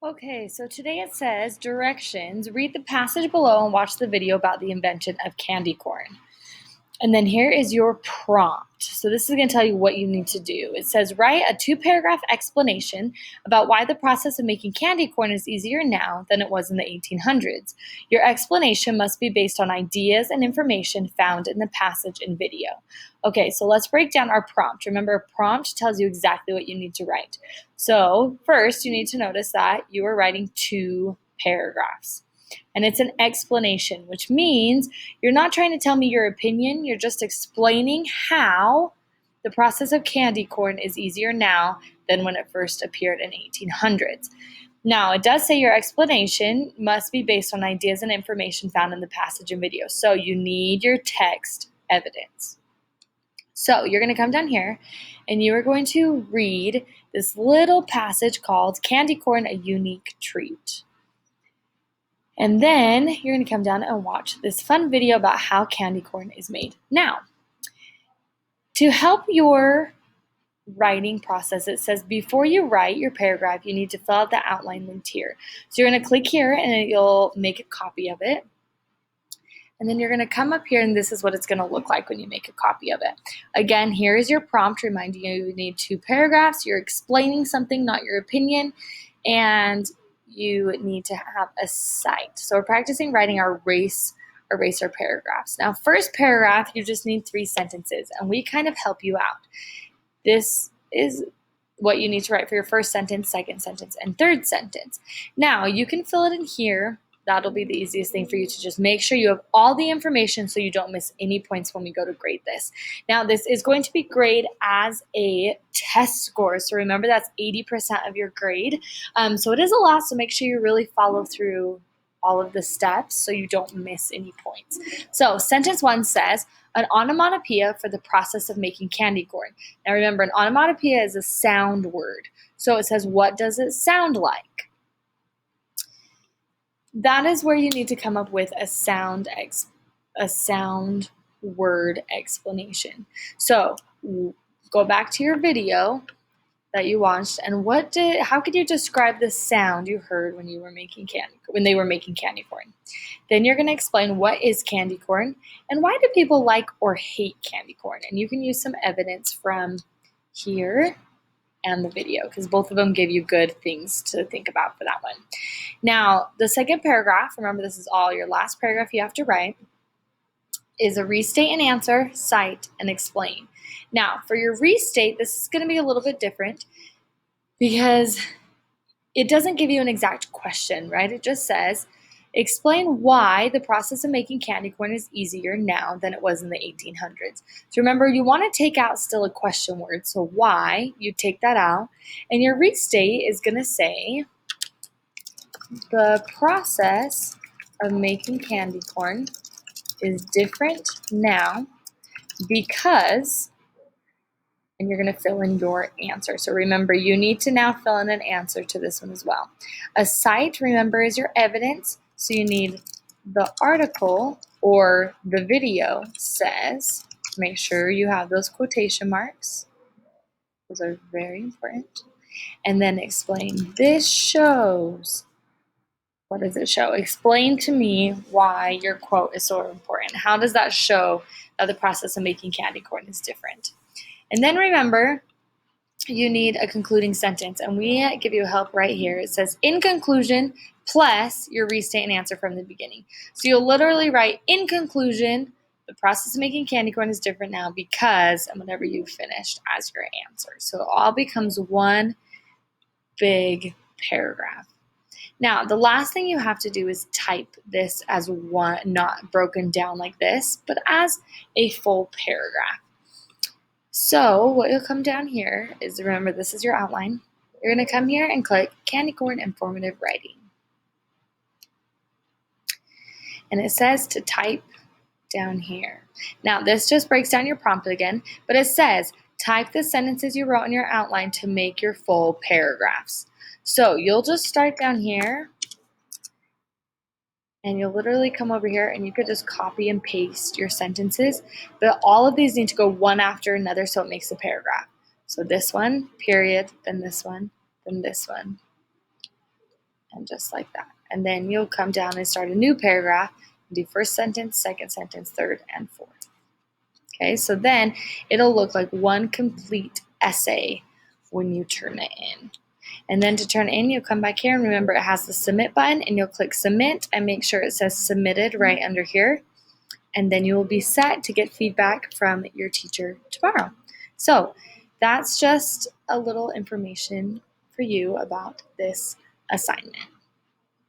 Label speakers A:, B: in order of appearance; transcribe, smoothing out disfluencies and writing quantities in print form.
A: Okay, so today it says directions. Read the passage below and watch the video about the invention of candy corn. And then here is your prompt. So this is going to tell you what you need to do. It says write a 2-paragraph explanation about why the process of making candy corn is easier now than it was in the 1800s. Your explanation must be based on ideas and information found in the passage and video. Okay, so let's break down our prompt. Remember, a prompt tells you exactly what you need to write. So first, you need to notice that you are writing 2 paragraphs. And it's an explanation, which means you're not trying to tell me your opinion, you're just explaining how the process of candy corn is easier now than when it first appeared in 1800s. Now, it does say your explanation must be based on ideas and information found in the passage and video. So you need your text evidence. So you're going to come down here and you are going to read this little passage called Candy Corn, a Unique Treat. And then you're going to come down and watch this fun video about how candy corn is made. Now, to help your writing process, it says before you write your paragraph, you need to fill out the outline linked here. So you're going to click here and you'll make a copy of it. And then you're going to come up here and this is what it's going to look like when you make a copy of it. Again, here is your prompt reminding you need 2 paragraphs. You're explaining something, not your opinion. And you need to have a cite. So we're practicing writing our eraser paragraphs. Now, first paragraph, you just need 3 sentences, and we kind of help you out. This is what you need to write for your first sentence, second sentence, and third sentence. Now, you can fill it in here. That'll be the easiest thing for you to just make sure you have all the information so you don't miss any points when we go to grade this. Now, this is going to be graded as a test score. So remember, that's 80% of your grade. So it is a lot, so make sure you really follow through all of the steps so you don't miss any points. So sentence 1 says, an onomatopoeia for the process of making candy corn. Now remember, an onomatopoeia is a sound word. So it says, what does it sound like? That is where you need to come up with a sound word explanation. So go back to your video that you watched, and how could you describe the sound you heard when they were making candy corn? Then you're going to explain what is candy corn and why do people like or hate candy corn. And you can use some evidence from here and the video because both of them give you good things to think about for that one. Now, the second paragraph, remember this is all your last paragraph you have to write, is a restate and answer, cite, and explain. Now, for your restate, this is going to be a little bit different because it doesn't give you an exact question, right? It just says, explain why the process of making candy corn is easier now than it was in the 1800s. So remember, you want to take out still a question word. So why, you take that out. And your restate is going to say, the process of making candy corn is different now because, and you're going to fill in your answer. So remember, you need to now fill in an answer to this one as well. A cite, remember, is your evidence. So you need the article or the video says, make sure you have those quotation marks. Those are very important. And then explain, this shows. What does it show? Explain to me why your quote is so important. How does that show that the process of making candy corn is different? And then remember, you need a concluding sentence, and we give you help right here. It says, in conclusion, plus your restate and answer from the beginning. So you'll literally write, in conclusion, the process of making candy corn is different now because, and whatever you finished as your answer. So it all becomes one big paragraph. Now, the last thing you have to do is type this as one, not broken down like this, but as a full paragraph. So what you'll come down here is, remember, this is your outline. You're going to come here and click Candy Corn Informative Writing. And it says to type down here. Now, this just breaks down your prompt again, but it says type the sentences you wrote in your outline to make your full paragraphs. So you'll just start down here and you'll literally come over here and you could just copy and paste your sentences, but all of these need to go one after another so it makes a paragraph. So this one, period, then this one, then this one. And just like that. And then you'll come down and start a new paragraph, and do first sentence, second sentence, third, and fourth. Okay, so then it'll look like one complete essay when you turn it in. And then to turn it in, you'll come back here, and remember it has the submit button, and you'll click submit and make sure it says submitted right under here. And then you will be set to get feedback from your teacher tomorrow. So that's just a little information for you about this assignment.